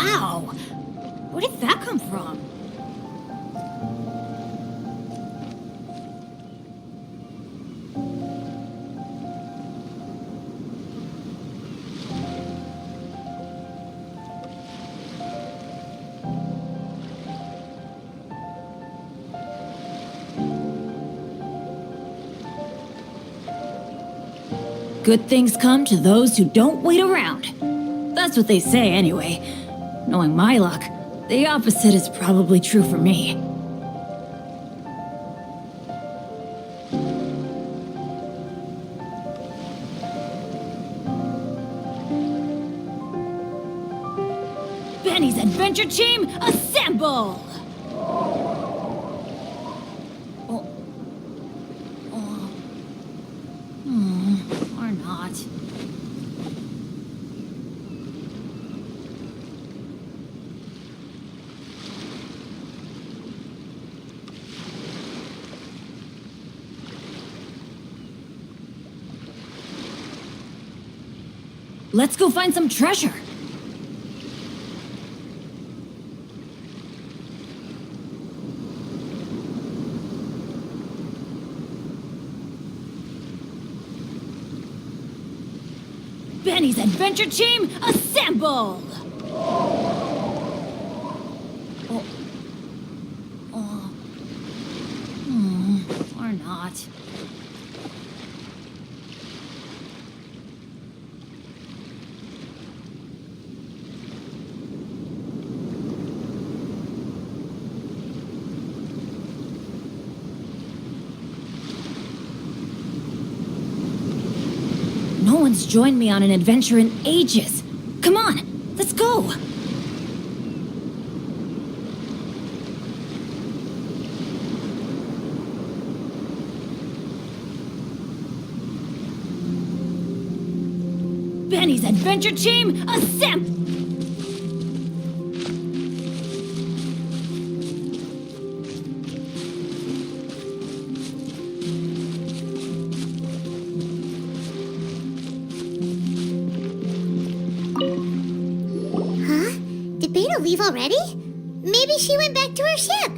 Wow! Where did that come from? Good things come to those who don't wait around. That's what they say anyway. Knowing my luck, the opposite is probably true for me. Benny's Adventure Team, assemble! Or not. Let's go find some treasure. Benny's Adventure Team, assemble! Or not. No one's joined me on an adventure in ages. Come on, let's go! Benny's Adventure Team, assemble! Leave already? Maybe she went back to her ship.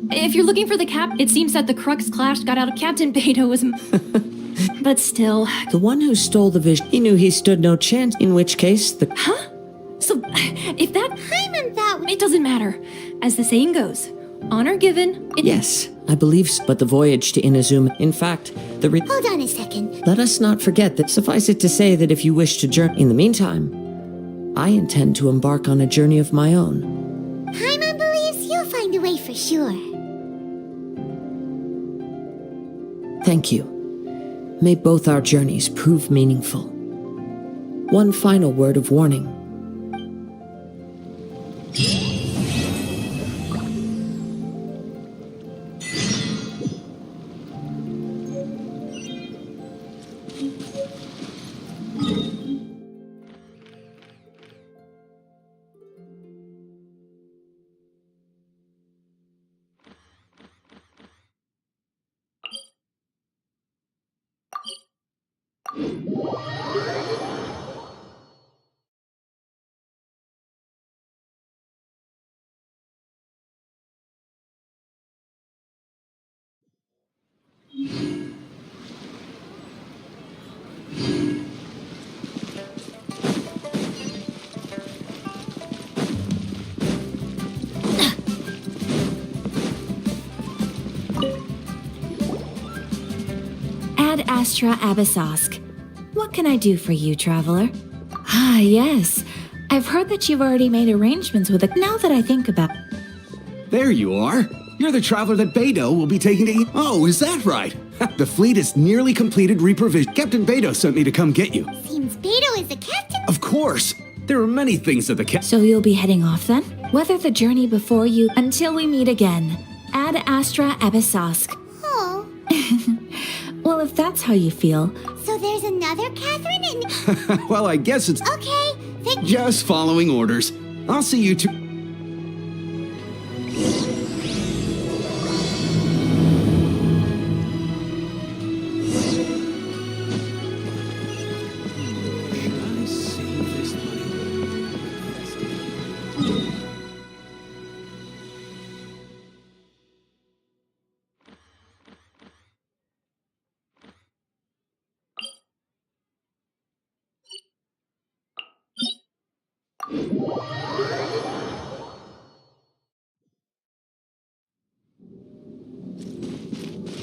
If you're looking for the cap, it seems that the Crux clash got out of Captain Beto was... But still... The one who stole the vision, he knew he stood no chance, in which case the... Huh? So, if that... Hyman thought... It doesn't matter. As the saying goes, honor given... Yes, I believe so, but the voyage to Inazuma, in fact, the Hold on a second. Let us not forget that suffice it to say that if you wish to journey in the meantime, I intend to embark on a journey of my own. Hyman believes you'll find a way for sure. Thank you. May both our journeys prove meaningful. One final word of warning. Ad Astra Abyssosk. What can I do for you, traveler? Ah, yes. I've heard that you've already made arrangements with Now that I think about... There you are. You're the traveler that Beto will be taking to... Oh, is that right? The fleet is nearly completed reprovision. Captain Beto sent me to come get you. Seems Beto is the captain. Of course. There are many things that the So you'll be heading off then? Weather the journey before you until we meet again. Ad Astra Abyssosk. Oh. Well, if that's how you feel... So there's another Catherine and... Well, I guess it's... Okay, thank you. Just following orders. I'll see you two...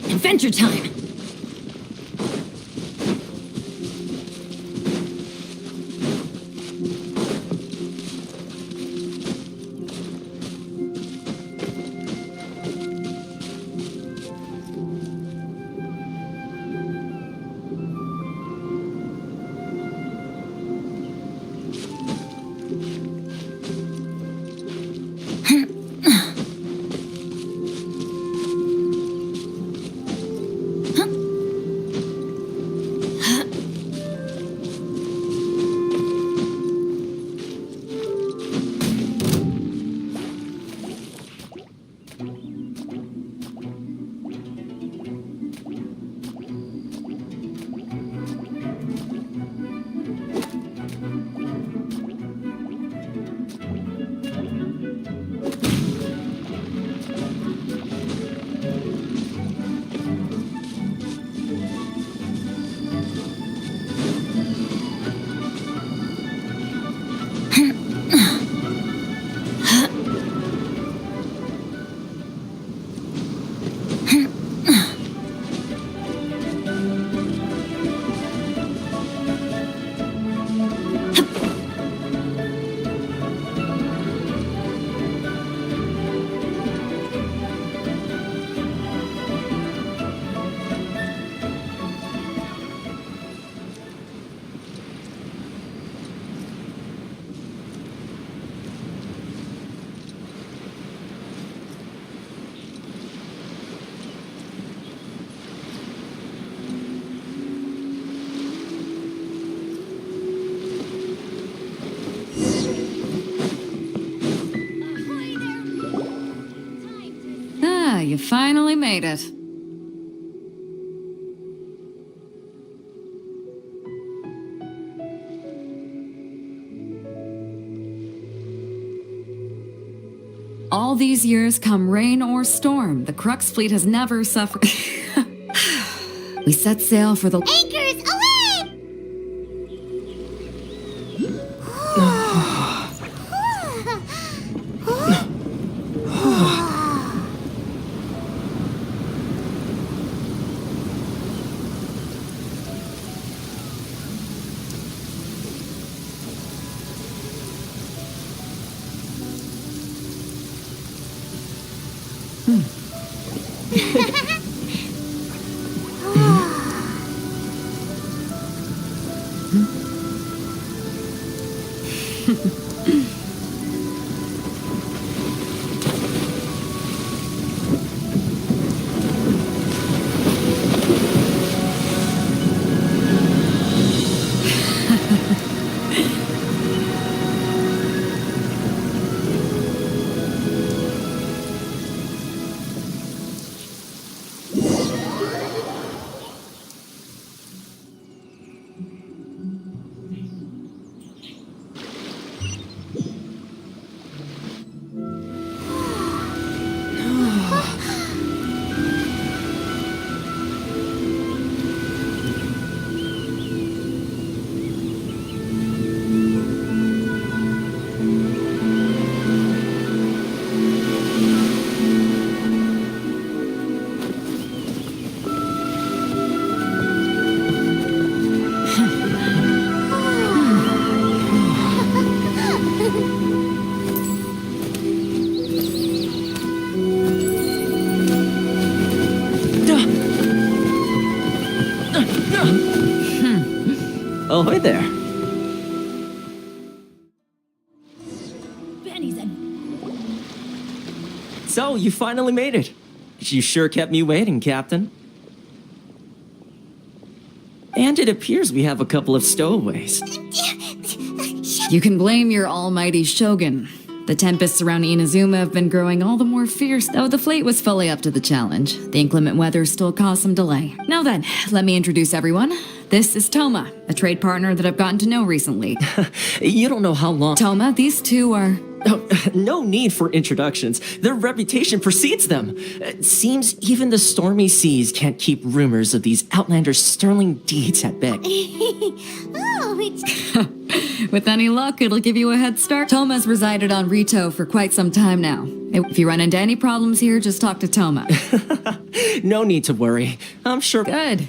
Adventure time! You finally made it. All these years, come rain or storm, the Crux fleet has never suffered. We set sail for the Anchors away! Oh, hi there. Benny's a... So, you finally made it. You sure kept me waiting, Captain. And it appears we have a couple of stowaways. You can blame your almighty shogun. The tempests around Inazuma have been growing all the more fierce, though the fleet was fully up to the challenge. The inclement weather still caused some delay. Now then, let me introduce everyone. This is Toma, a trade partner that I've gotten to know recently. You don't know how long... Toma, these two are... Oh, no need for introductions. Their reputation precedes them. Seems even the stormy seas can't keep rumors of these outlanders' sterling deeds at bay. Oh, it's... With any luck, it'll give you a head start. Toma's resided on Rito for quite some time now. If you run into any problems here, just talk to Toma. No need to worry. I'm sure. Good.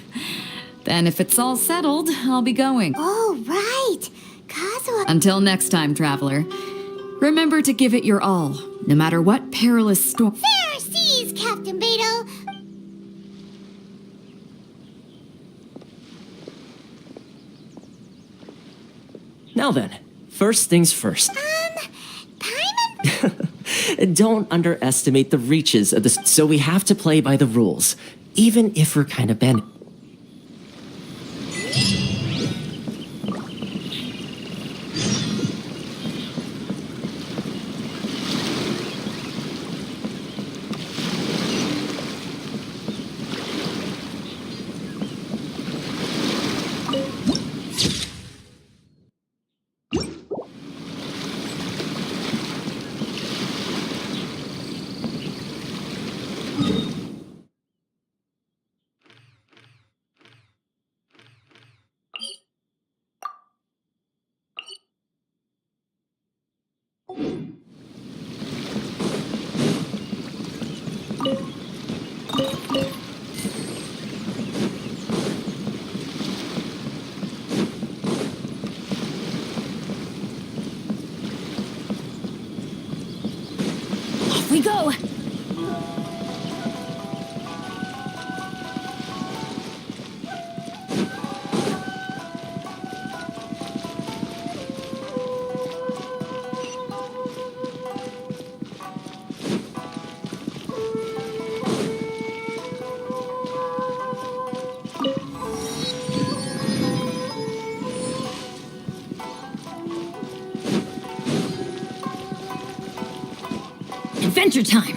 Then if it's all settled, I'll be going. Oh, right. Kazuha. Until next time, traveler. Remember to give it your all, no matter what perilous storm. Fair seas, Captain Beto. Now then, first things first. Paimon? Don't underestimate the reaches of this, so we have to play by the rules, even if we're kind of bent. Off we go! Adventure time!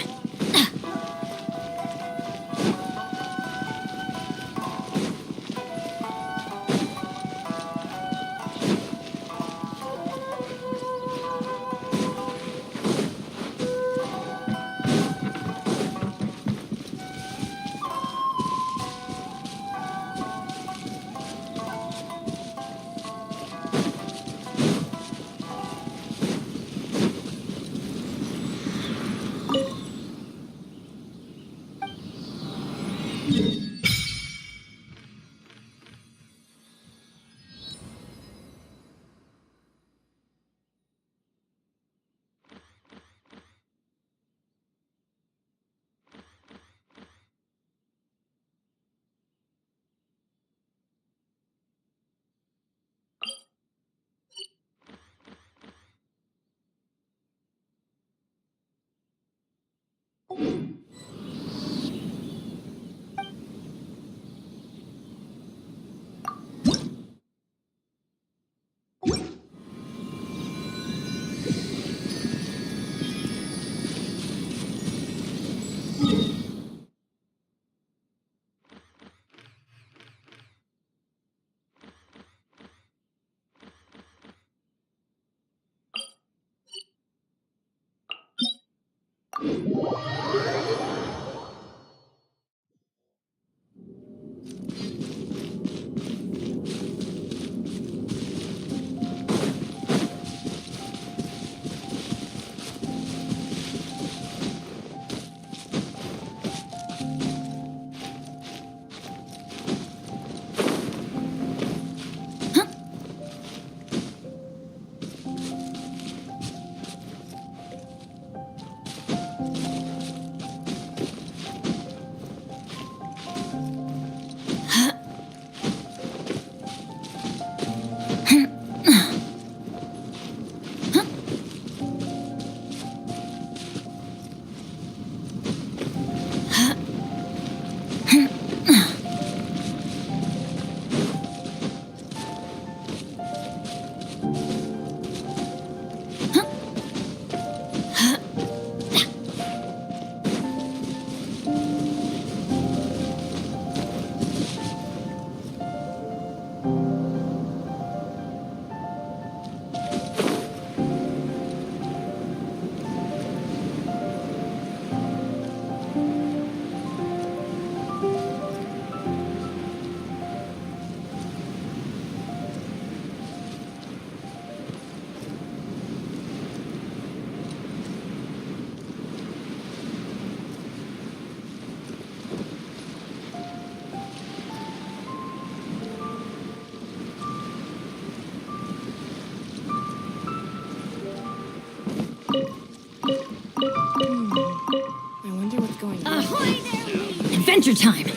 Adventure time!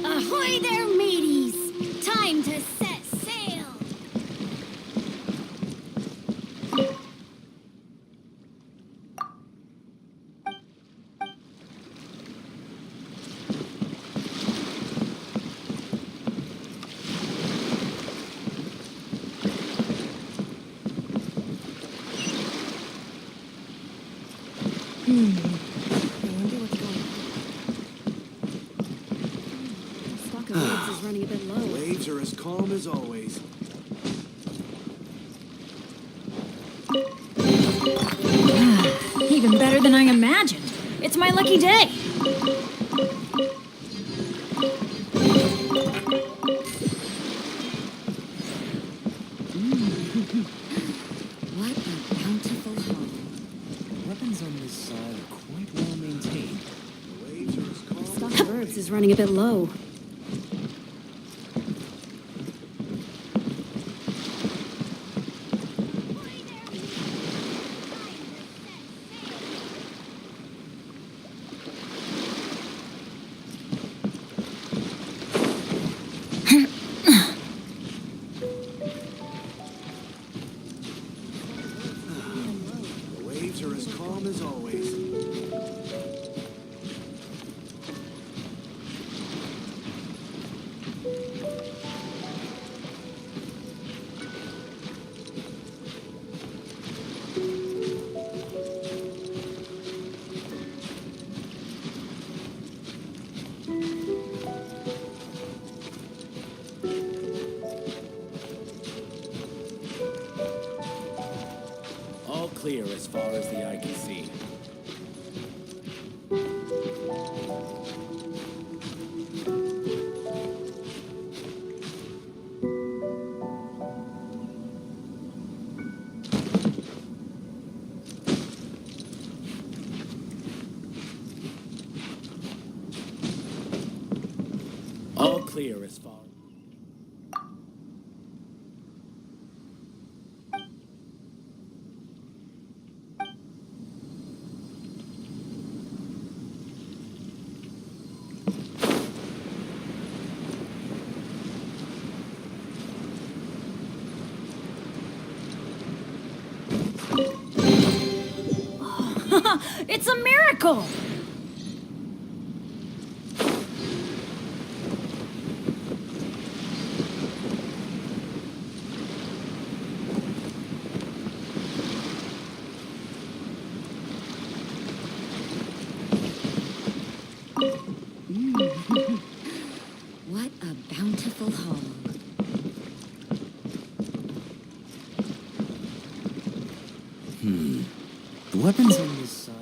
Ahoy there, mateys! Time to set sail! Waves are as calm as always. Even better than I imagined. It's my lucky day. What a bountiful home. Weapons on this side are quite well maintained. The waves are as calm Stock of herbs is running a bit low. The waves are as calm as always. All clear as far as the eye can see. All clear as far. It's a miracle! What a bountiful home. The weapons on this side.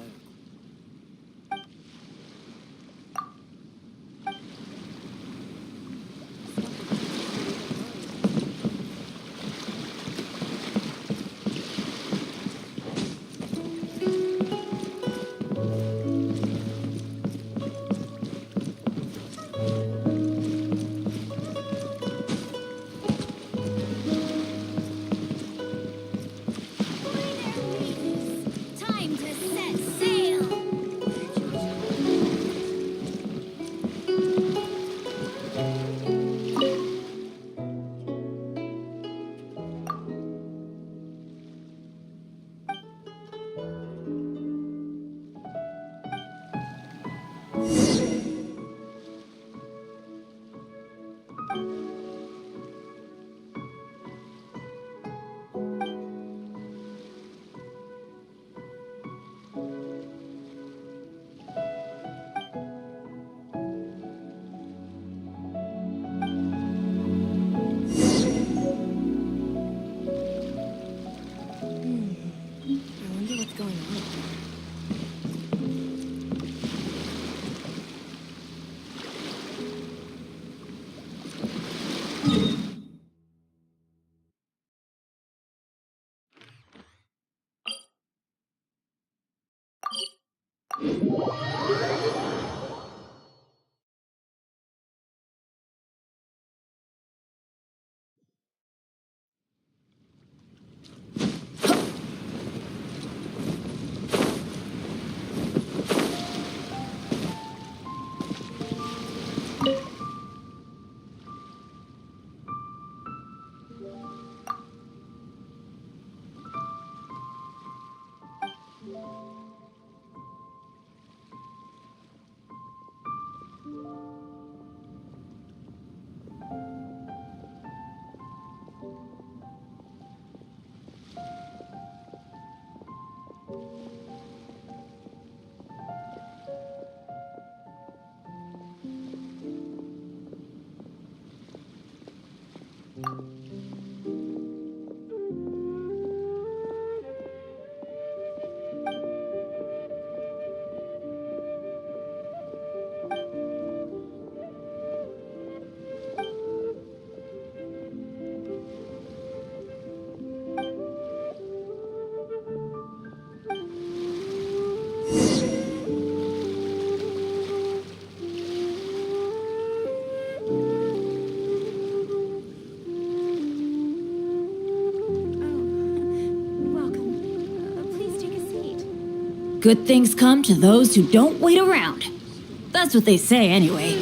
Time to set Good things come to those who don't wait around. That's what they say anyway.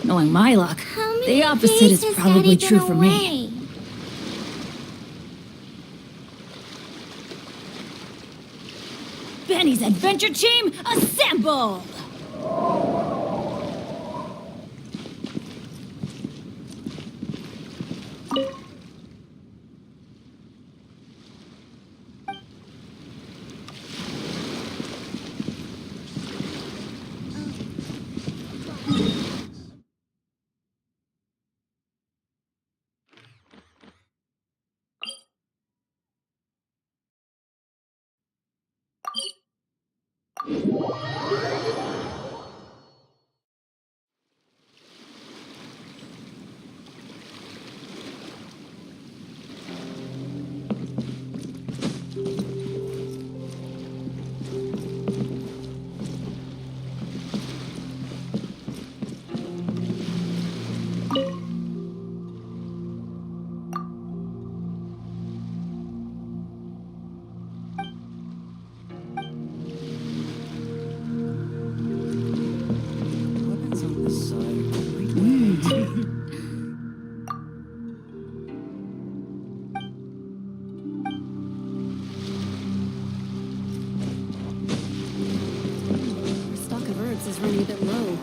Knowing my luck, the opposite is probably true for me. Benny's adventure team, assemble! Stock of herbs is running a bit low.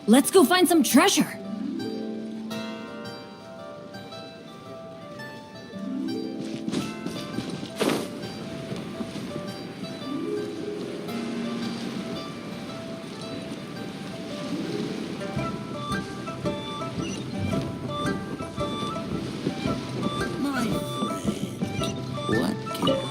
Let's go find some treasure. My friend, what can I do?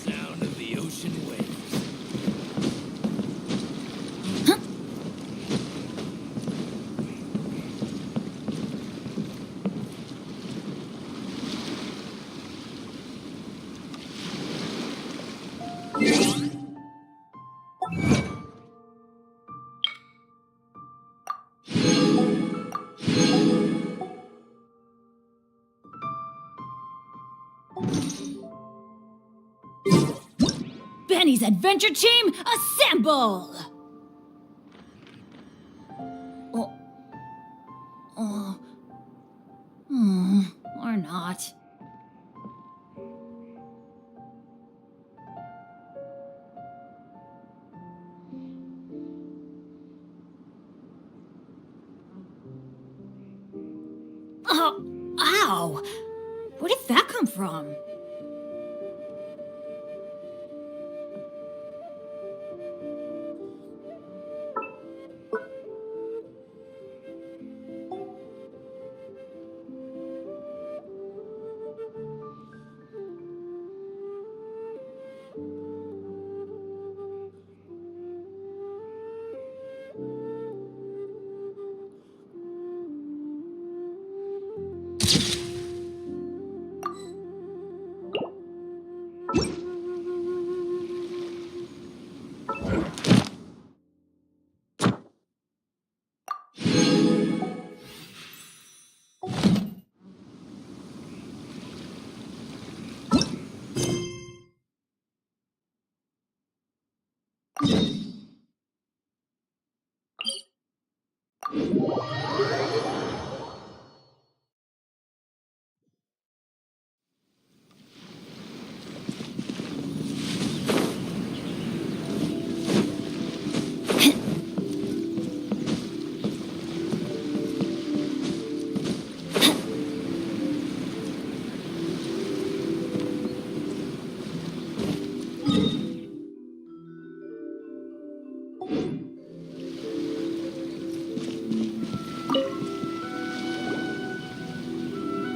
Sound of the ocean waves. Benny's adventure team, assemble! Or not. Oh, ow! Where did that come from?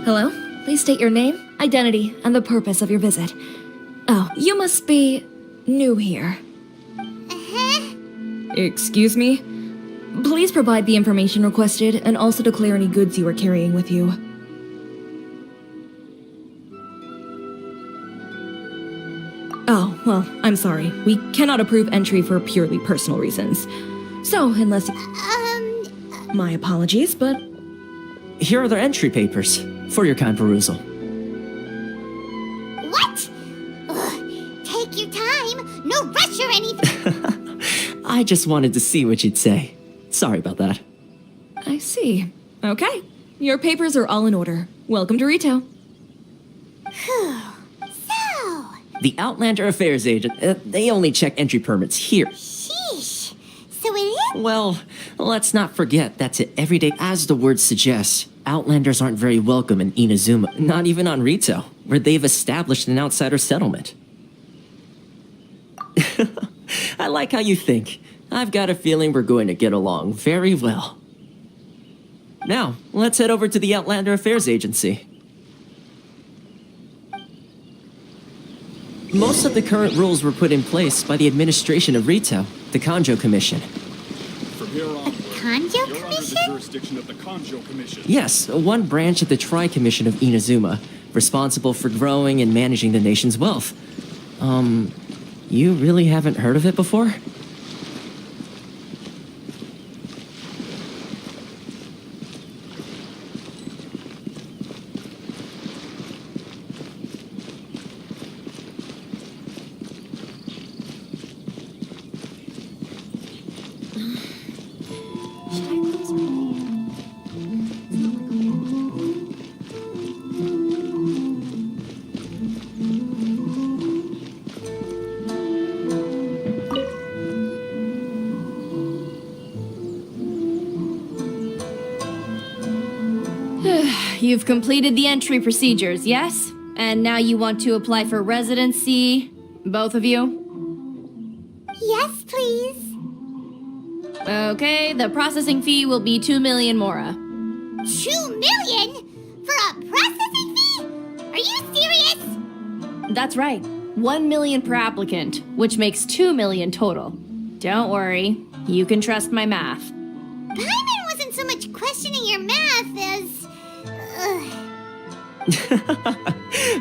Hello? Please state your name, identity, and the purpose of your visit. Oh, you must be new here. Excuse me? Please provide the information requested and also declare any goods you are carrying with you. Oh, well, I'm sorry. We cannot approve entry for purely personal reasons. So, unless... My apologies, but... Here are their entry papers for your kind perusal. What? Ugh, take your time. No rush or anything. I just wanted to see what you'd say. Sorry about that. I see. Okay. Your papers are all in order. Welcome to Rito. So, The Outlander Affairs agent, they only check entry permits here. sheesh. So it is? Well, let's not forget that to everyday, as the word suggests, Outlanders aren't very welcome in Inazuma, not even on Rito, where they've established an outsider settlement. I like how you think. I've got a feeling we're going to get along very well. Now, let's head over to the Outlander Affairs Agency. Most of the current rules were put in place by the administration of Rito, the Kanjo Commission. From here onward, Kanjo you're under the Commission? jurisdiction of the Kanjo Commission. Yes, one branch of the Tri-Commission of Inazuma, responsible for growing and managing the nation's wealth. You really haven't heard of it before? You've completed the entry procedures, yes? And now you want to apply for residency? Both of you? Yes, please. Okay, the processing fee will be 2 million mora. 2 million? For a processing fee? Are you serious? That's right. 1 million per applicant, which makes 2 million total. Don't worry, you can trust my math. Paimon wasn't so much questioning your math as...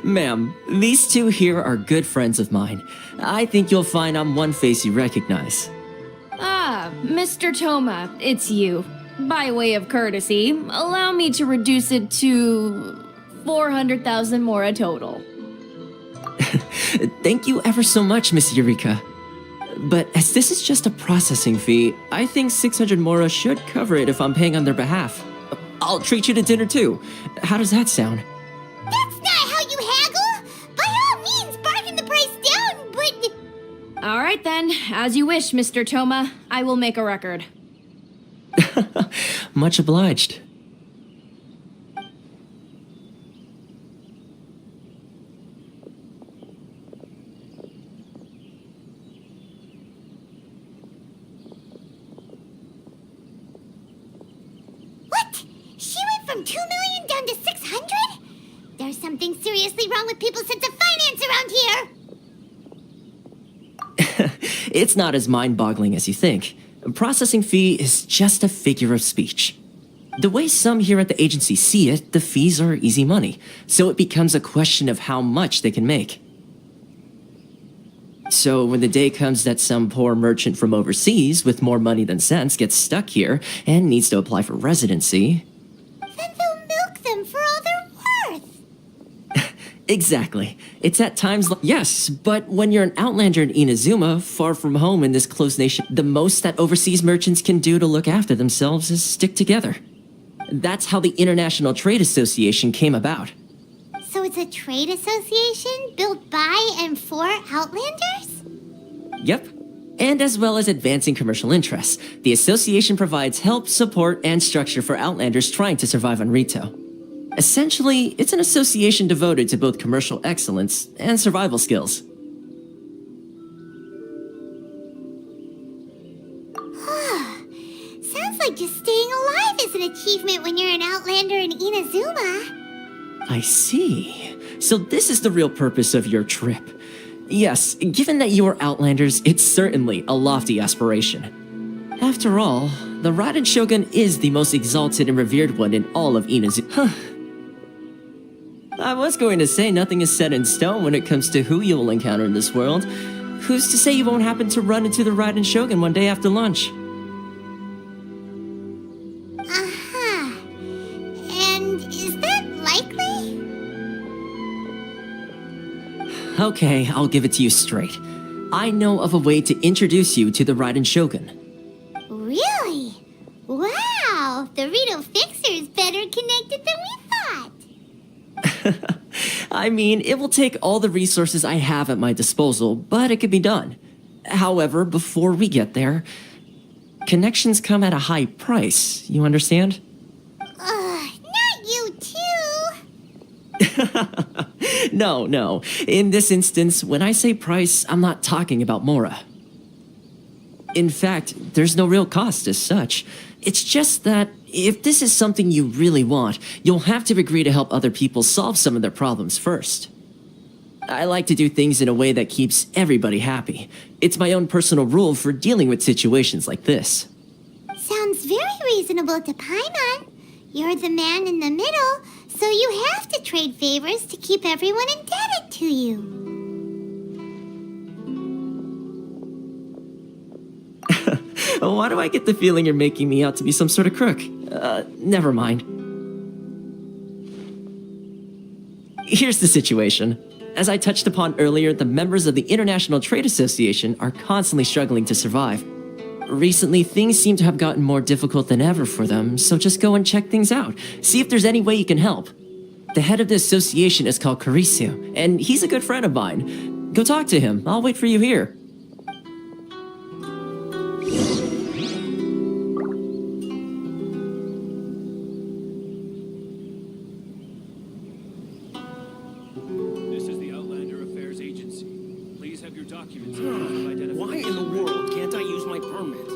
Ma'am, these two here are good friends of mine. I think you'll find I'm one face you recognize. Ah, Mr. Toma, it's you. By way of courtesy, allow me to reduce it to 400,000 mora total. Thank you ever so much, Miss Eureka. But as this is just a processing fee, I think 600 mora should cover it if I'm paying on their behalf. I'll treat you to dinner too. How does that sound? That's not how you haggle! By all means, bargain the price down, but... All right then, as you wish, Mr. Toma. I will make a record. Much obliged. What? She went from 2 million down to 600? There's something seriously wrong with people's sense of finance around here! It's not as mind-boggling as you think. A processing fee is just a figure of speech. The way some here at the agency see it, the fees are easy money, so it becomes a question of how much they can make. So when the day comes that some poor merchant from overseas with more money than sense gets stuck here and needs to apply for residency... Then they'll milk them for all they're worth! Exactly. It's at times like... Yes, but when you're an outlander in Inazuma, far from home in this closed nation, the most that overseas merchants can do to look after themselves is stick together. That's how the International Trade Association came about. So it's a trade association built by and for Outlanders? Yep. And as well as advancing commercial interests, the association provides help, support, and structure for Outlanders trying to survive on Rito. Essentially, it's an association devoted to both commercial excellence and survival skills. Sounds like just staying alive is an achievement when you're an Outlander in Inazuma. I see. So this is the real purpose of your trip. Yes, given that you are Outlanders, it's certainly a lofty aspiration. After all, the Raiden Shogun is the most exalted and revered one in all of Inazuma. I was going to say nothing is set in stone when it comes to who you will encounter in this world. Who's to say you won't happen to run into the Raiden Shogun one day after lunch? Uh-huh. And is that likely? Okay, I'll give it to you straight. I know of a way to introduce you to the Raiden Shogun. Really? Wow, the Rito Fixer is better connected than we thought. I mean, it will take all the resources I have at my disposal, but it could be done. However, before we get there, connections come at a high price, you understand? Not you too. No. In this instance, when I say price, I'm not talking about Mora. In fact, there's no real cost as such. It's just that if this is something you really want, you'll have to agree to help other people solve some of their problems first. I like to do things in a way that keeps everybody happy. It's my own personal rule for dealing with situations like this. Sounds very reasonable to Paimon. You're the man in the middle, so you have to trade favors to keep everyone indebted to you. Why do I get the feeling you're making me out to be some sort of crook? Never mind. Here's the situation. As I touched upon earlier, the members of the International Trade Association are constantly struggling to survive. Recently, things seem to have gotten more difficult than ever for them, so just go and check things out. See if there's any way you can help. The head of the association is called Caricio, and he's a good friend of mine. Go talk to him. I'll wait for you here. This is the Outlander Affairs Agency. Please have your documents and proof of identification. Why in the world can't I use my permit?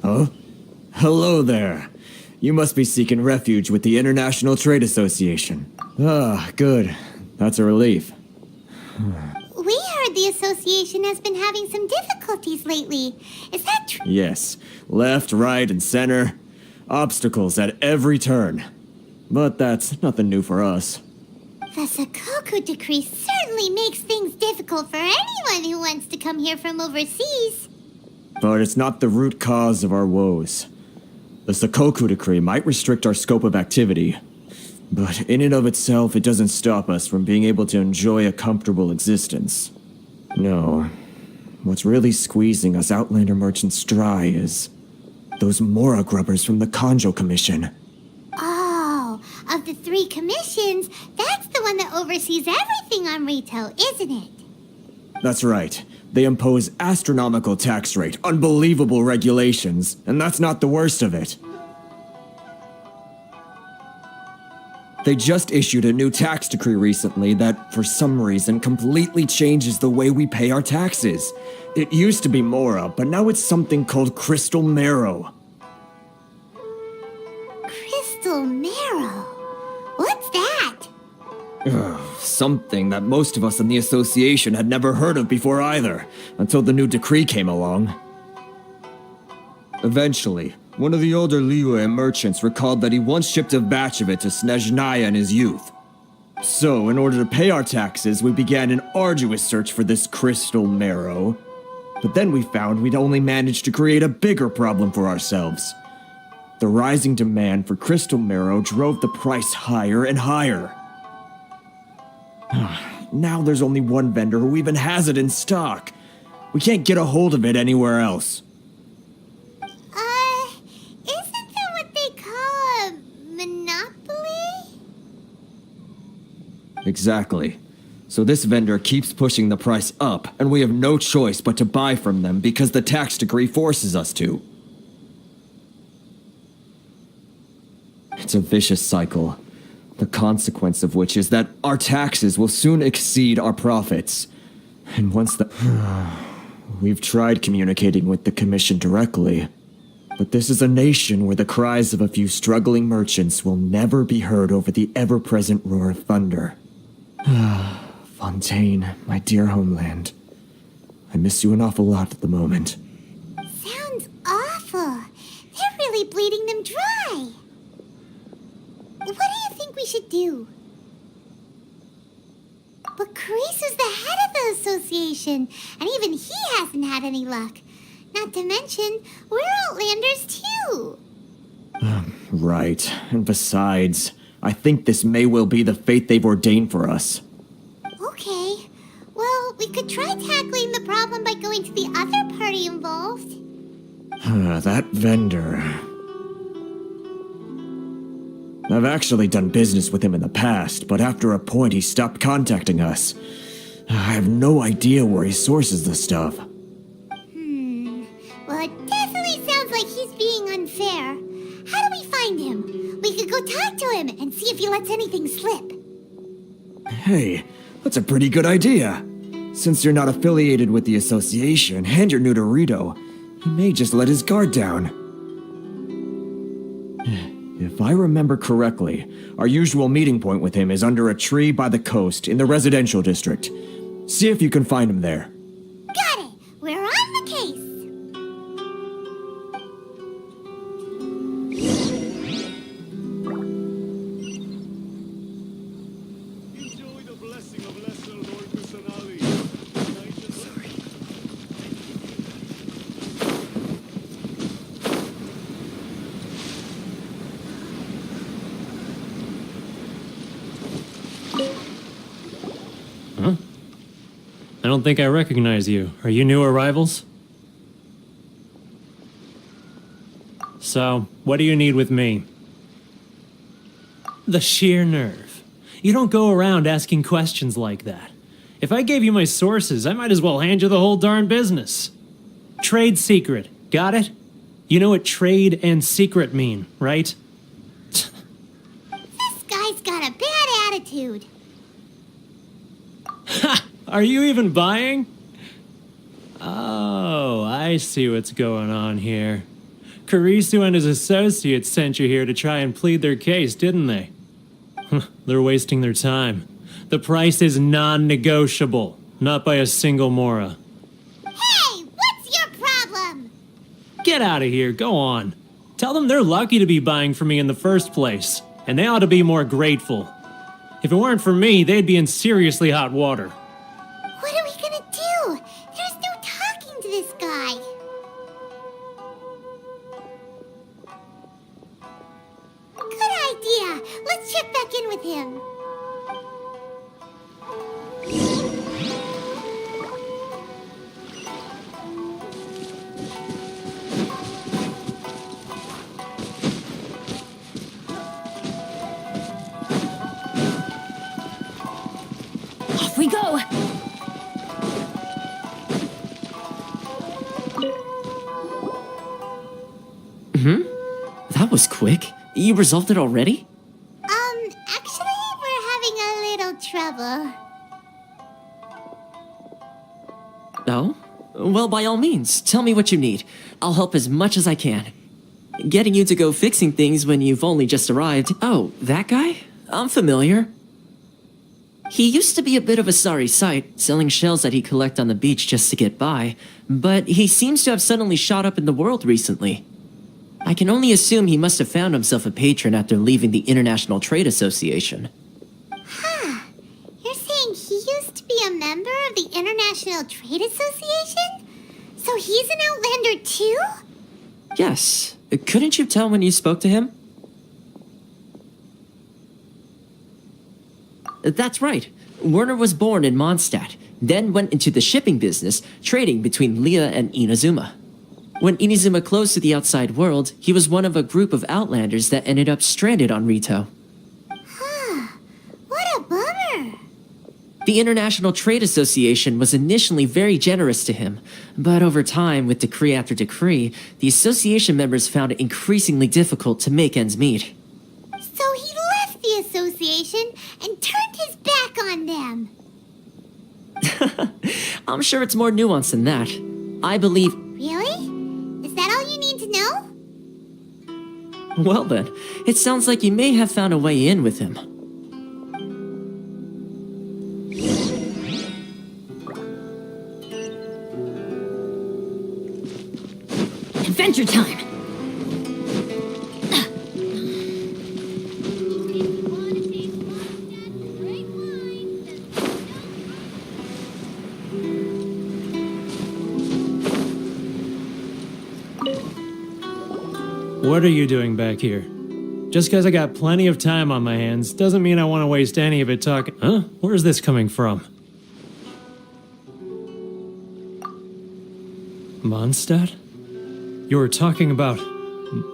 Huh? Hello there. You must be seeking refuge with the International Trade Association. Ah, good. That's a relief. We heard the association has been having some difficulties lately. Is that true? Yes. Left, right, and center. Obstacles at every turn. But that's nothing new for us. The Sakoku decree certainly makes things difficult for anyone who wants to come here from overseas. But it's not the root cause of our woes. The Sakoku decree might restrict our scope of activity, but in and of itself, it doesn't stop us from being able to enjoy a comfortable existence. No. What's really squeezing us Outlander merchants dry is those Mora grubbers from the Kanjo Commission. Oh, of the 3 commissions, that's the one that oversees everything on Rito, isn't it? That's right. They impose astronomical tax rate, unbelievable regulations, and that's not the worst of it. They just issued a new tax decree recently that, for some reason, completely changes the way we pay our taxes. It used to be Mora, but now it's something called Crystal Marrow. Crystal Marrow? What's that? Something that most of us in the association had never heard of before either, until the new decree came along. Eventually, one of the older Liyue merchants recalled that he once shipped a batch of it to Snezhnaya in his youth. So, in order to pay our taxes, we began an arduous search for this crystal marrow. But then we found we'd only managed to create a bigger problem for ourselves. The rising demand for crystal marrow drove the price higher and higher. Now there's only one vendor who even has it in stock. We can't get a hold of it anywhere else. Isn't that what they call a monopoly? Exactly. So this vendor keeps pushing the price up, and we have no choice but to buy from them because the tax decree forces us to. It's a vicious cycle. The consequence of which is that our taxes will soon exceed our profits. And once We've tried communicating with the Commission directly, but this is a nation where the cries of a few struggling merchants will never be heard over the ever-present roar of thunder. Fontaine, my dear homeland. I miss you an awful lot at the moment. Sounds awful. They're really bleeding them dry. What do you think we should do? But Carice is the head of the Association, and even he hasn't had any luck. Not to mention, we're Outlanders too. Right. And besides, I think this may well be the fate they've ordained for us. Okay. Well, we could try tackling the problem by going to the other party involved. That vendor. I've actually done business with him in the past, but after a point he stopped contacting us. I have no idea where he sources the stuff. Well, it definitely sounds like he's being unfair. How do we find him? We could go talk to him and see if he lets anything slip. Hey, that's a pretty good idea. Since you're not affiliated with the association and you're new to Rito, he may just let his guard down. If I remember correctly, our usual meeting point with him is under a tree by the coast in the residential district. See if you can find him there. Got it! We're on the case! Enjoy the blessing of Lesser Lord Kusanagi. Sorry. Huh? I don't think I recognize you. Are you new arrivals? So, what do you need with me? The sheer nerve. You don't go around asking questions like that. If I gave you my sources, I might as well hand you the whole darn business. Trade secret. Got it? You know what trade and secret mean, right? This guy's got a bad attitude. Ha! Are you even buying? Oh, I see what's going on here. Karisu and his associates sent you here to try and plead their case, didn't they? They're wasting their time. The price is non-negotiable, not by a single Mora. Hey, what's your problem? Get out of here, go on. Tell them they're lucky to be buying from me in the first place, and they ought to be more grateful. If it weren't for me, they'd be in seriously hot water. What are we gonna do? There's no talking to this guy. Good idea. Let's check back in with him. Off we go! That was quick. You resolved it already? Actually, we're having a little trouble. Oh? Well, by all means, tell me what you need. I'll help as much as I can. Getting you to go fixing things when you've only just arrived. Oh, that guy? I'm familiar. He used to be a bit of a sorry sight, selling shells that he'd collect on the beach just to get by, but he seems to have suddenly shot up in the world recently. I can only assume he must have found himself a patron after leaving the International Trade Association. You're saying he used to be a member of the International Trade Association? So he's an Outlander too? Yes. Couldn't you tell when you spoke to him? That's right. Werner was born in Mondstadt, then went into the shipping business, trading between Leah and Inazuma. When Inazuma closed to the outside world, he was one of a group of Outlanders that ended up stranded on Rito. What a bummer. The International Trade Association was initially very generous to him, but over time, with decree after decree, the association members found it increasingly difficult to make ends meet. So he left the association and turned his back on them. I'm sure it's more nuanced than that. I believe... Really? Is that all you need to know? Well then, it sounds like you may have found a way in with him. Adventure time! What are you doing back here? Just because I got plenty of time on my hands doesn't mean I want to waste any of it talking. Huh? Where's this coming from? Mondstadt? You were talking about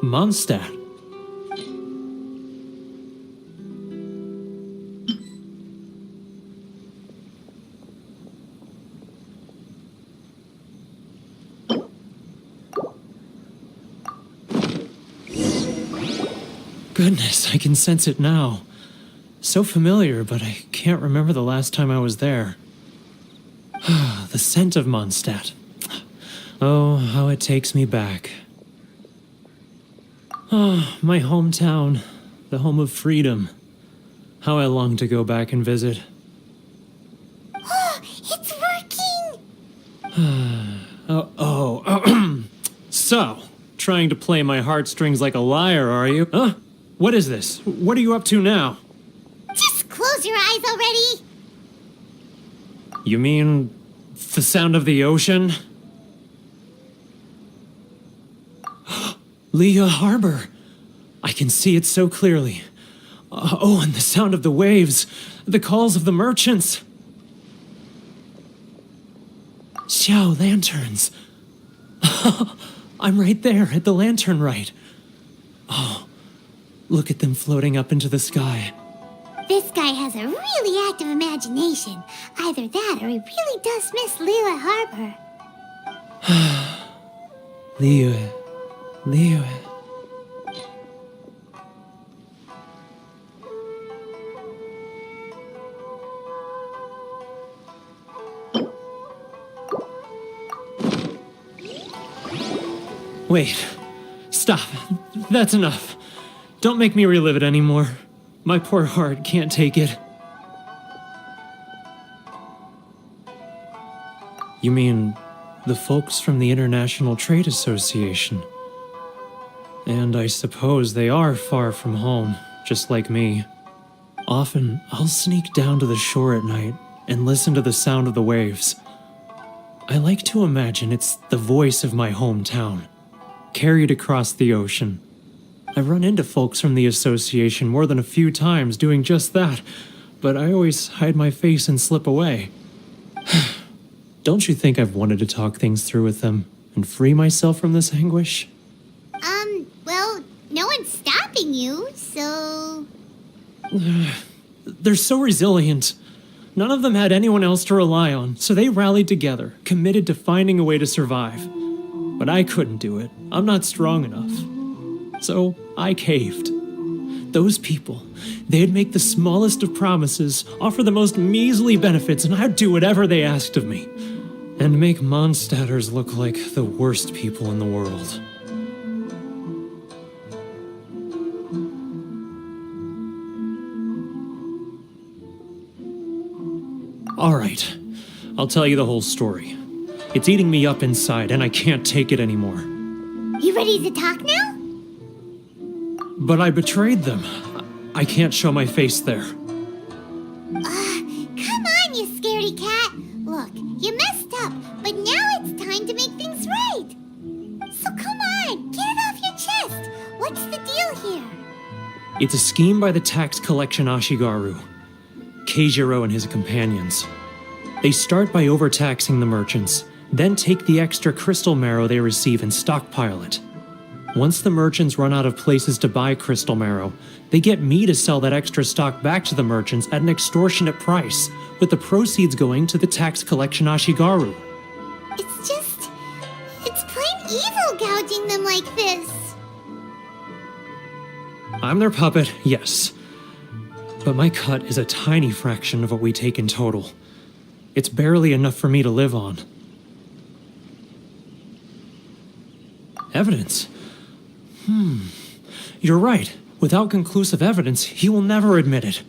Mondstadt. Goodness, I can sense it now. So familiar, but I can't remember the last time I was there. The scent of Mondstadt. Oh, how it takes me back. Oh, my hometown, the home of freedom. How I long to go back and visit. Oh, it's working! So, trying to play my heartstrings like a liar, are you? Huh? What is this? What are you up to now? Just close your eyes already! You mean the sound of the ocean? Leah Harbor. I can see it so clearly. Oh, and the sound of the waves, the calls of the merchants. Xiao lanterns. I'm right there at the lantern right. Oh, look at them floating up into the sky. This guy has a really active imagination. Either that or he really does miss Liyue Harbor. Liyue. Wait. Stop. That's enough. Don't make me relive it anymore. My poor heart can't take it. You mean the folks from the International Trade Association? And I suppose they are far from home, just like me. Often, I'll sneak down to the shore at night and listen to the sound of the waves. I like to imagine it's the voice of my hometown, carried across the ocean. I've run into folks from the association more than a few times doing just that, but I always hide my face and slip away. Don't you think I've wanted to talk things through with them and free myself from this anguish? Well, no one's stopping you, so... They're so resilient. None of them had anyone else to rely on, so they rallied together, committed to finding a way to survive. But I couldn't do it. I'm not strong enough. So I caved. Those people, they'd make the smallest of promises, offer the most measly benefits, and I'd do whatever they asked of me. And make Mondstadters look like the worst people in the world. All right, I'll tell you the whole story. It's eating me up inside, and I can't take it anymore. You ready to talk now? But I betrayed them. I can't show my face there. Come on, you scaredy cat. Look, you messed up, but now it's time to make things right. So come on, get it off your chest. What's the deal here? It's a scheme by the tax collection Ashigaru, Keijiro and his companions. They start by overtaxing the merchants, then take the extra crystal marrow they receive and stockpile it. Once the merchants run out of places to buy crystal marrow, they get me to sell that extra stock back to the merchants at an extortionate price, with the proceeds going to the tax collection Ashigaru. It's plain evil gouging them like this. I'm their puppet, yes. But my cut is a tiny fraction of what we take in total. It's barely enough for me to live on. Evidence? You're right. Without conclusive evidence, he will never admit it.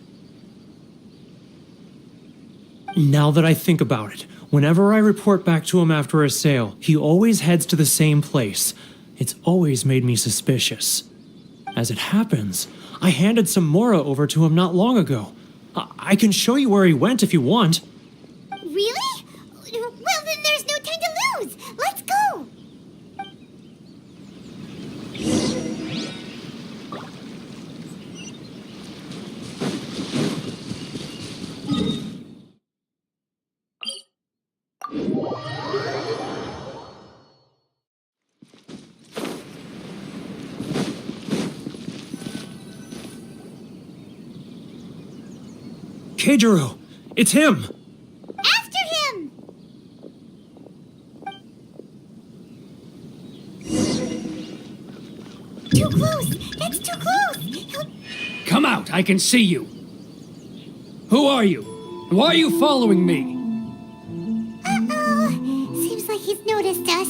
Now that I think about it, whenever I report back to him after a sale, he always heads to the same place. It's always made me suspicious. As it happens, I handed some Mora over to him not long ago. I can show you where he went if you want. Really? Well, then there's no time to lose. Let's go. Keijiro! It's him! After him! Too close! That's too close! Come out, I can see you. Who are you? Why are you following me? Uh-oh. Seems like he's noticed us.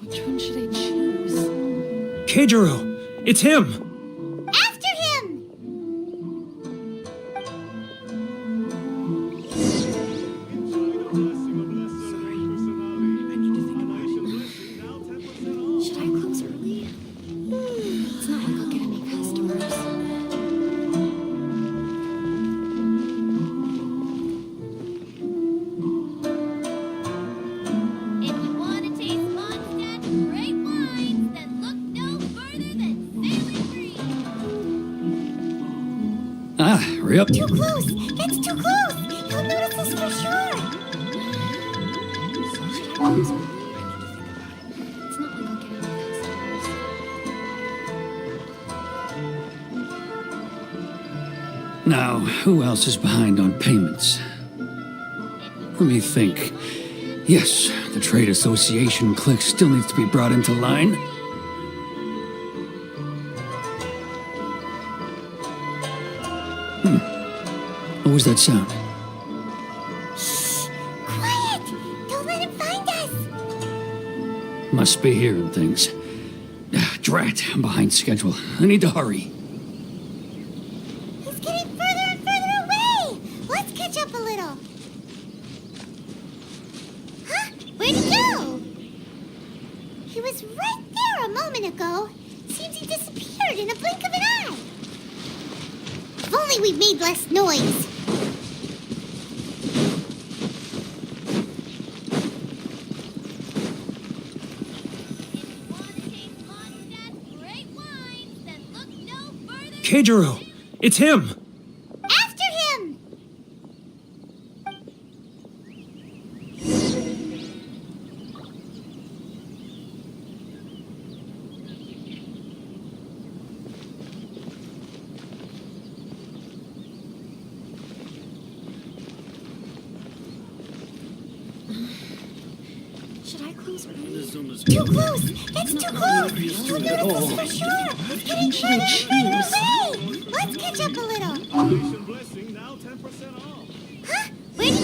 Which one should I choose? Keijiro! It's him! After him! Should I close early? It's not like I'll get any customers. If you want to taste Mondstadt's great wines, then look no further than Sailing Green. Ah, hurry up. Too close! That's too close! He'll notice us for sure! Should I close early? It's not like I'll get any customers. Now, who else is behind on payments? Let me think. Yes, the trade association clique still needs to be brought into line. What was that sound? Quiet! Don't let him find us! Must be hearing things. Ah, drat, I'm behind schedule. I need to hurry. He's getting further and further away! Let's catch up a little. Huh? Where'd he go? He was right there a moment ago. Seems he disappeared in a blink of an eye. If only we made less noise. Keijiro! It's him! After him! Should I close early? Too close! That's too close! He'll notice us for sure! He's getting further and further away! Let's catch up a little. Huh? Where'd he...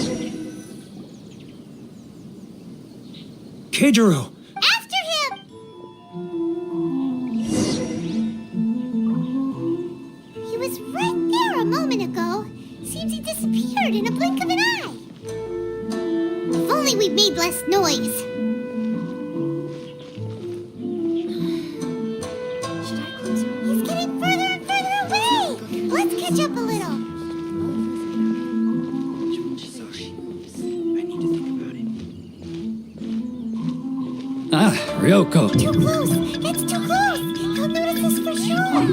Keijiro! After him! He was right there a moment ago. Seems he disappeared in a blink of an eye. If only we made less noise. Should I close early? He's getting further and further away. Let's catch up a little. Ah, Ryoko. Too close. That's too close. He'll notice us for sure.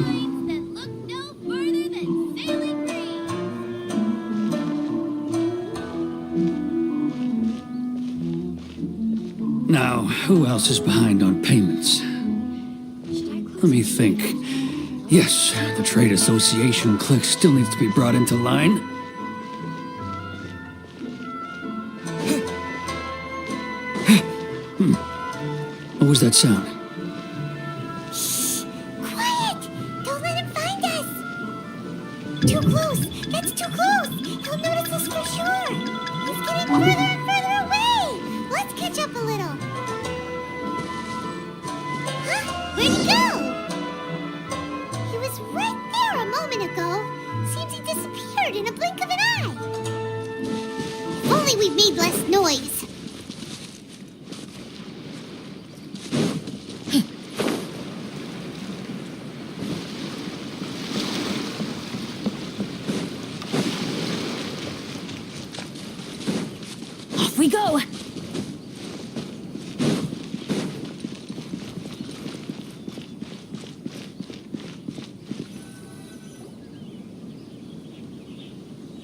Then look no further than Sailing Green. Now, who else is behind on payments? Let me think. Yes, the trade association clique still needs to be brought into line. What was that sound? Quiet! Don't let him find us! Too close! That's too close! He'll notice us for sure! He's getting further and further away! Let's catch up a little. Huh? Where'd he go? He was right there a moment ago. Seems he disappeared in a blink of an eye. If only we made less noise. Off we go!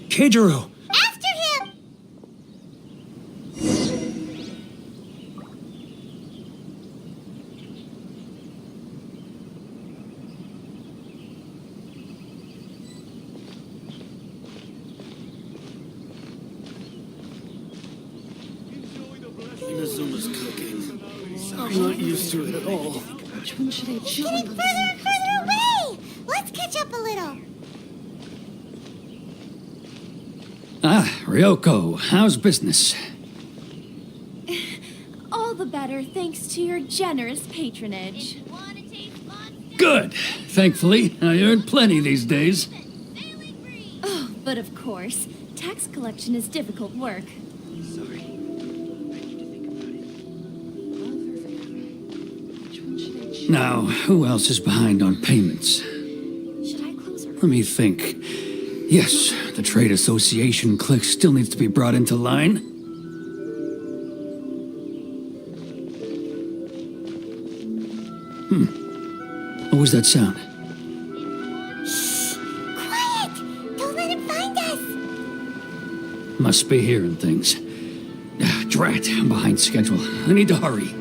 Keijiro! After him! Inazuma's cooking. I'm not used to it at all. It's getting further and further away! Let's catch up a little. Ah, Ryoko, how's business? All the better thanks to your generous patronage. Good. Thankfully, I earn plenty these days. Oh, but of course, tax collection is difficult work. Now, who else is behind on payments? Should I close her? Let me think. Yes, the trade association clique still needs to be brought into line. What was that sound? Quiet! Don't let him find us! Must be hearing things. Drat, I'm behind schedule. I need to hurry.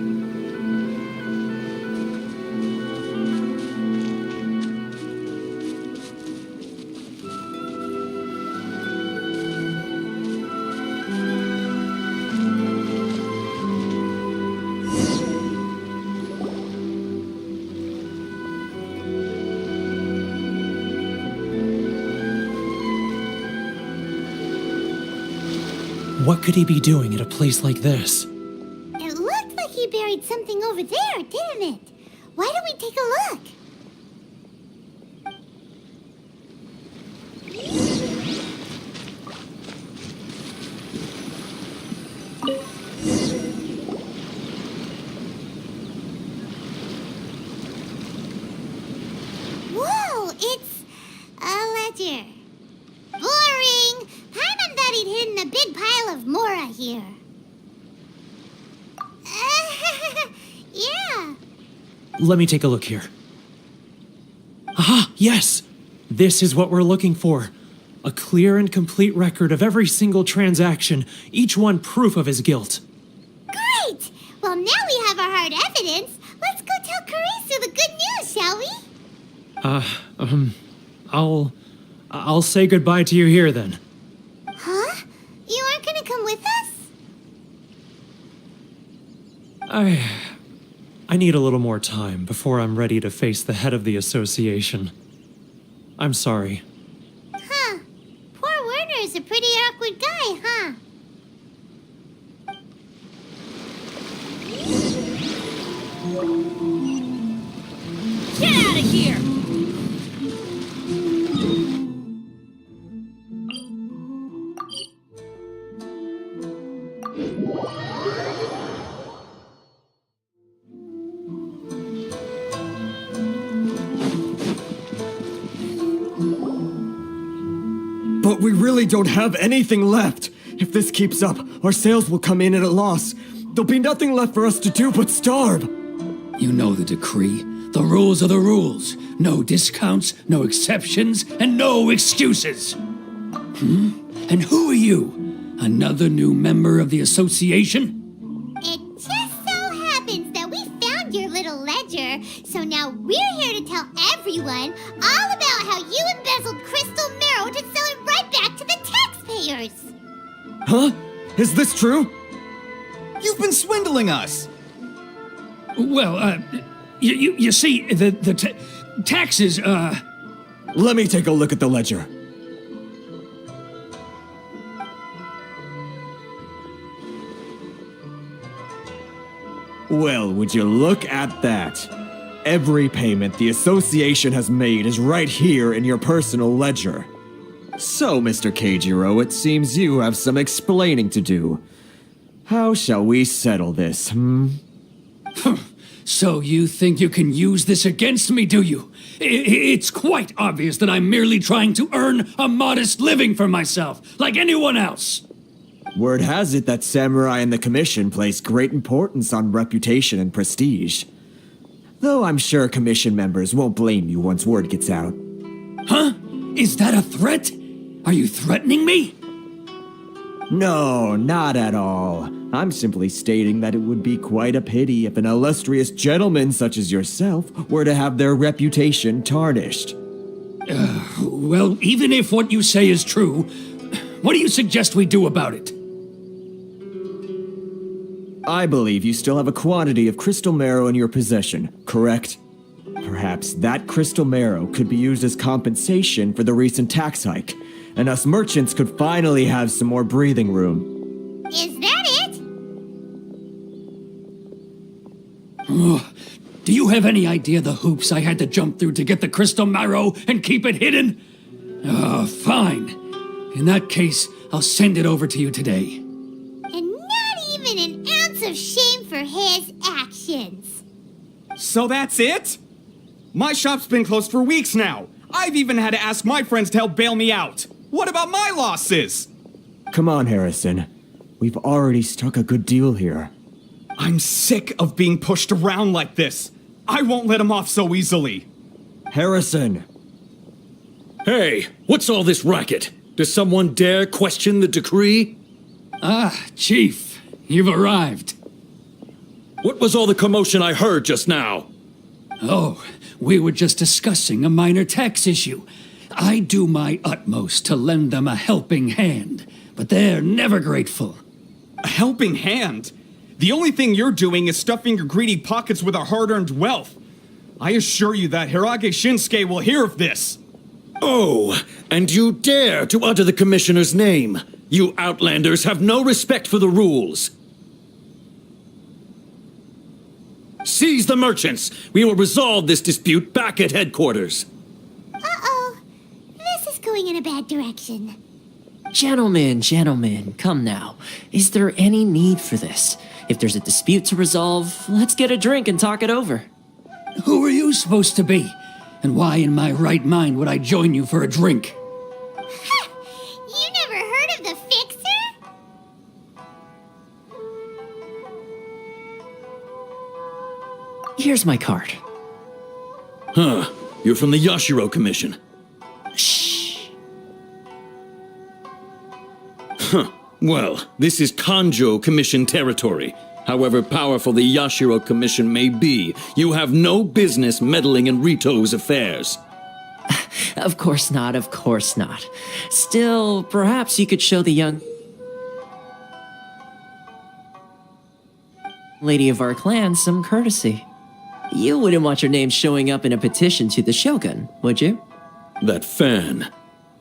What could he be doing at a place like this? It looked like he buried something over there, didn't it? Why don't we take a look? Whoa, it's a ledger. Boring! Paimon thought he'd hidden a big pile of Mora here. Yeah. Let me take a look here. Ah, yes! This is what we're looking for. A clear and complete record of every single transaction, each one proof of his guilt. Great! Well, now we have our hard evidence. Let's go tell Karisu the good news, shall we? I'll say goodbye to you here then. Huh? You aren't gonna come with us? I need a little more time before I'm ready to face the head of the association. I'm sorry. Huh. Poor Werner's a pretty awkward guy, huh? Get out of here! But we really don't have anything left. If this keeps up, our sales will come in at a loss. There'll be nothing left for us to do but starve. You know the decree. The rules are the rules. No discounts, no exceptions, and no excuses. And who are you? Another new member of the association? It just so happens that we found your little ledger, so now we're here to tell everyone all about how you embezzled crystal marrow to sell it right back to the taxpayers. Huh? Is this true? You've been swindling us! Well, you see, the taxes, Let me take a look at the ledger. Well, would you look at that? Every payment the association has made is right here in your personal ledger. So, Mr. Keijiro, it seems you have some explaining to do. How shall we settle this, So you think you can use this against me, do you? It's quite obvious that I'm merely trying to earn a modest living for myself, like anyone else. Word has it that Samurai and the Commission place great importance on reputation and prestige. Though I'm sure Commission members won't blame you once word gets out. Huh? Is that a threat? Are you threatening me? No, not at all. I'm simply stating that it would be quite a pity if an illustrious gentleman such as yourself were to have their reputation tarnished. Well, even if what you say is true, what do you suggest we do about it? I believe you still have a quantity of crystal marrow in your possession, correct? Perhaps that crystal marrow could be used as compensation for the recent tax hike, and us merchants could finally have some more breathing room. Is that it? Do you have any idea the hoops I had to jump through to get the crystal marrow and keep it hidden? Fine. In that case, I'll send it over to you today. And not even an ounce of shame for his actions. So that's it? My shop's been closed for weeks now. I've even had to ask my friends to help bail me out. What about my losses? Come on, Harrison. We've already struck a good deal here. I'm sick of being pushed around like this. I won't let him off so easily. Harrison! Hey, what's all this racket? Does someone dare question the decree? Chief, you've arrived. What was all the commotion I heard just now? Oh, we were just discussing a minor tax issue. I do my utmost to lend them a helping hand, but they're never grateful. A helping hand? The only thing you're doing is stuffing your greedy pockets with our hard-earned wealth. I assure you that Hirage Shinsuke will hear of this. Oh, and you dare to utter the commissioner's name. You outlanders have no respect for the rules. Seize the merchants. We will resolve this dispute back at headquarters. Uh-oh. This is going in a bad direction. Gentlemen, come now. Is there any need for this? If there's a dispute to resolve, let's get a drink and talk it over. Who are you supposed to be? And why in my right mind would I join you for a drink? You never heard of the Fixer? Here's my card. Huh. You're from the Yashiro Commission. Shh. Huh. Well, this is Kanjo Commission territory. However powerful the Yashiro Commission may be, you have no business meddling in Rito's affairs. Of course not. Still, perhaps you could show the young lady of our clan some courtesy. You wouldn't want your name showing up in a petition to the Shogun, would you? That fan,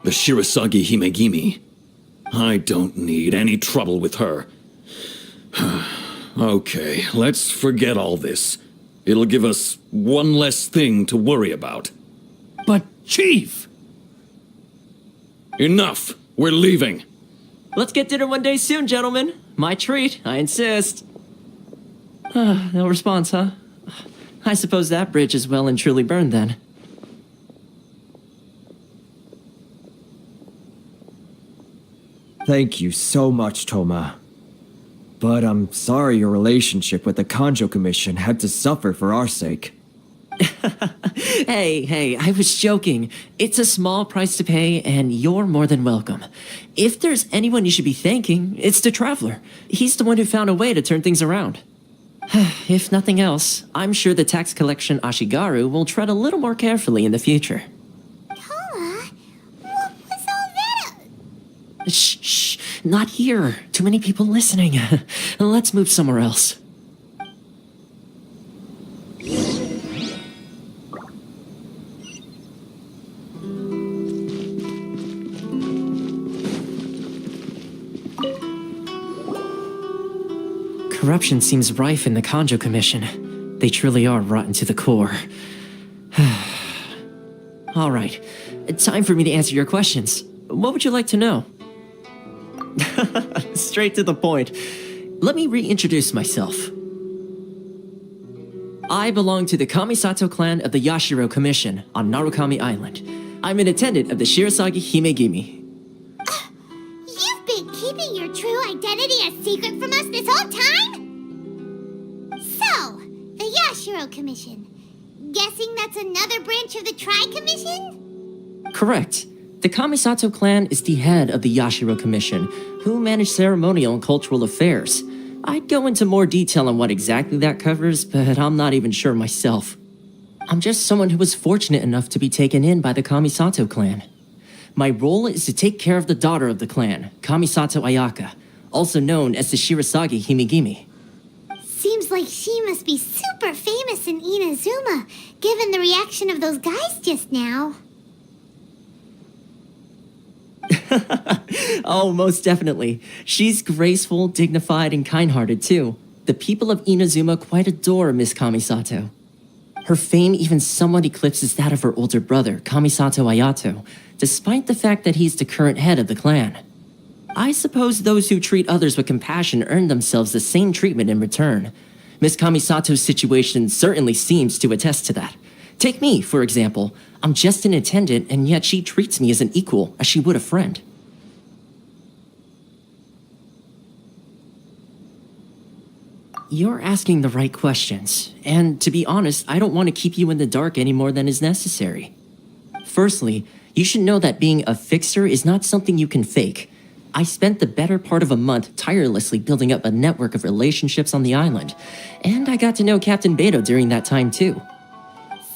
the Shirasagi Himegimi. I don't need any trouble with her. Okay, let's forget all this. It'll give us one less thing to worry about. But, Chief! Enough! We're leaving! Let's get dinner one day soon, gentlemen. My treat, I insist. No response, huh? I suppose that bridge is well and truly burned then. Thank you so much, Toma. But I'm sorry your relationship with the Kanjo Commission had to suffer for our sake. Hey, I was joking. It's a small price to pay, and you're more than welcome. If there's anyone you should be thanking, it's the Traveler. He's the one who found a way to turn things around. If nothing else, I'm sure the tax collection Ashigaru will tread a little more carefully in the future. Toma, what was all that? Shh, not here. Too many people listening. Let's move somewhere else. Corruption seems rife in the Kanjo Commission. They truly are rotten to the core. All right, time for me to answer your questions. What would you like to know? Straight to the point. Let me reintroduce myself. I belong to the Kamisato clan of the Yashiro Commission on Narukami Island. I'm an attendant of the Shirasagi Himegimi. You've been keeping your true identity a secret from us this whole time? So, the Yashiro Commission. Guessing that's another branch of the Tri-Commission? Correct. The Kamisato clan is the head of the Yashiro Commission, who manage ceremonial and cultural affairs. I'd go into more detail on what exactly that covers, but I'm not even sure myself. I'm just someone who was fortunate enough to be taken in by the Kamisato clan. My role is to take care of the daughter of the clan, Kamisato Ayaka, also known as the Shirasagi Himegimi. Seems like she must be super famous in Inazuma, given the reaction of those guys just now. Oh, most definitely. She's graceful, dignified, and kind-hearted too. The people of Inazuma quite adore Miss Kamisato. Her fame even somewhat eclipses that of her older brother, Kamisato Ayato, despite the fact that he's the current head of the clan. I suppose those who treat others with compassion earn themselves the same treatment in return. Miss Kamisato's situation certainly seems to attest to that. Take me, for example. I'm just an attendant, and yet she treats me as an equal, as she would a friend. You're asking the right questions, and to be honest, I don't want to keep you in the dark any more than is necessary. Firstly, you should know that being a fixer is not something you can fake. I spent the better part of a month tirelessly building up a network of relationships on the island, and I got to know Captain Beto during that time too.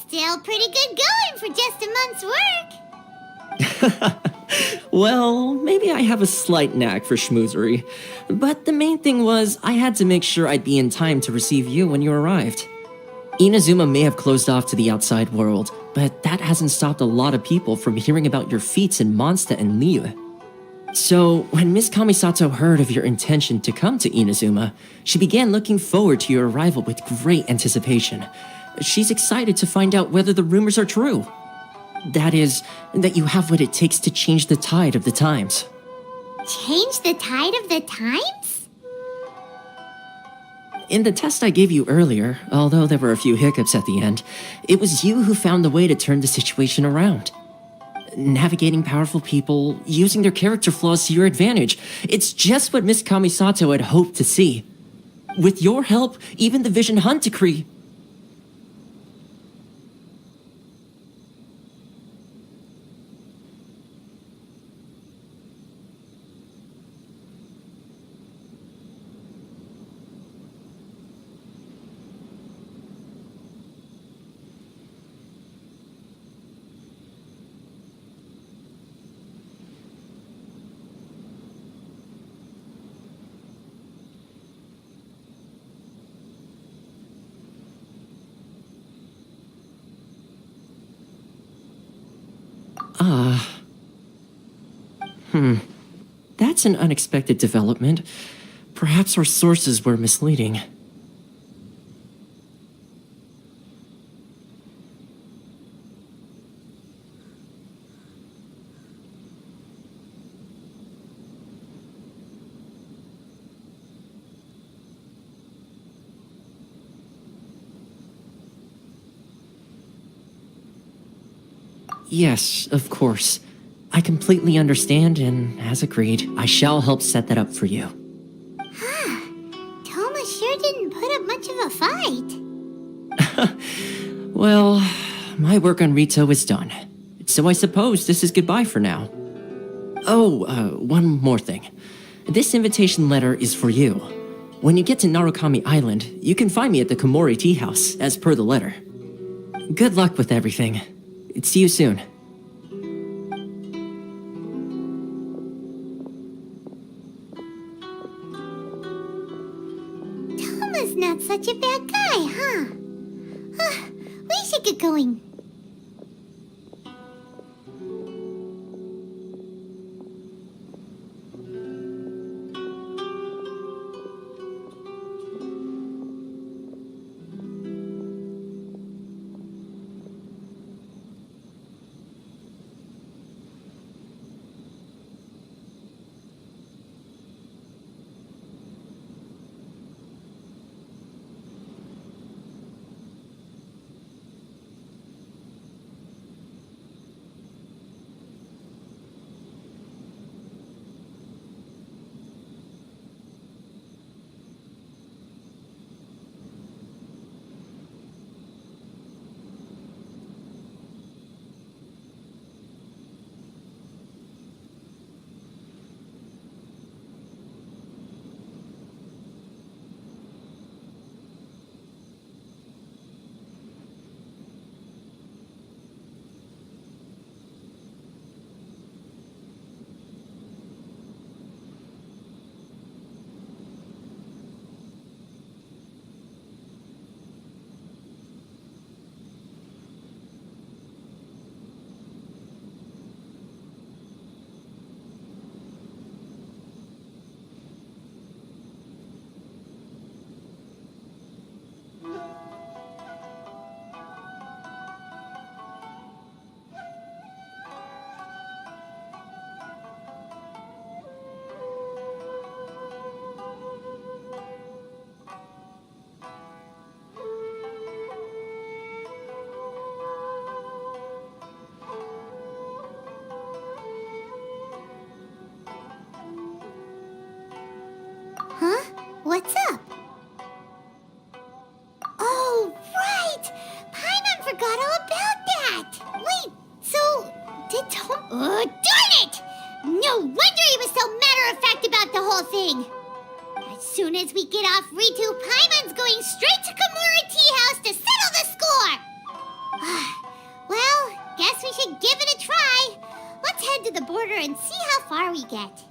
Still pretty good going for just a month's work. Well, maybe I have a slight knack for schmoozery, but the main thing was I had to make sure I'd be in time to receive you when you arrived. Inazuma may have closed off to the outside world, but that hasn't stopped a lot of people from hearing about your feats in Mondstadt and Liyue. So, when Miss Kamisato heard of your intention to come to Inazuma, she began looking forward to your arrival with great anticipation. She's excited to find out whether the rumors are true. That is, that you have what it takes to change the tide of the times. Change the tide of the times? In the test I gave you earlier, although there were a few hiccups at the end, it was you who found the way to turn the situation around. Navigating powerful people, using their character flaws to your advantage. It's just what Miss Kamisato had hoped to see. With your help, even the Vision Hunt decree. That's an unexpected development. Perhaps our sources were misleading. Yes, of course. I completely understand, and as agreed, I shall help set that up for you. Toma sure didn't put up much of a fight. Well, my work on Rito is done, so I suppose this is goodbye for now. Oh, one more thing. This invitation letter is for you. When you get to Narukami Island, you can find me at the Komori Tea House, as per the letter. Good luck with everything. See you soon. Toma's not such a bad guy, huh? We should get going. thing. As soon as we get off Ritu, Paimon's going straight to Kamura Tea House to settle the score! Well, guess we should give it a try. Let's head to the border and see how far we get.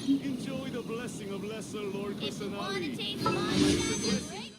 Enjoy the blessing of Lesser Lord If you want to Kusanagi. taste mine,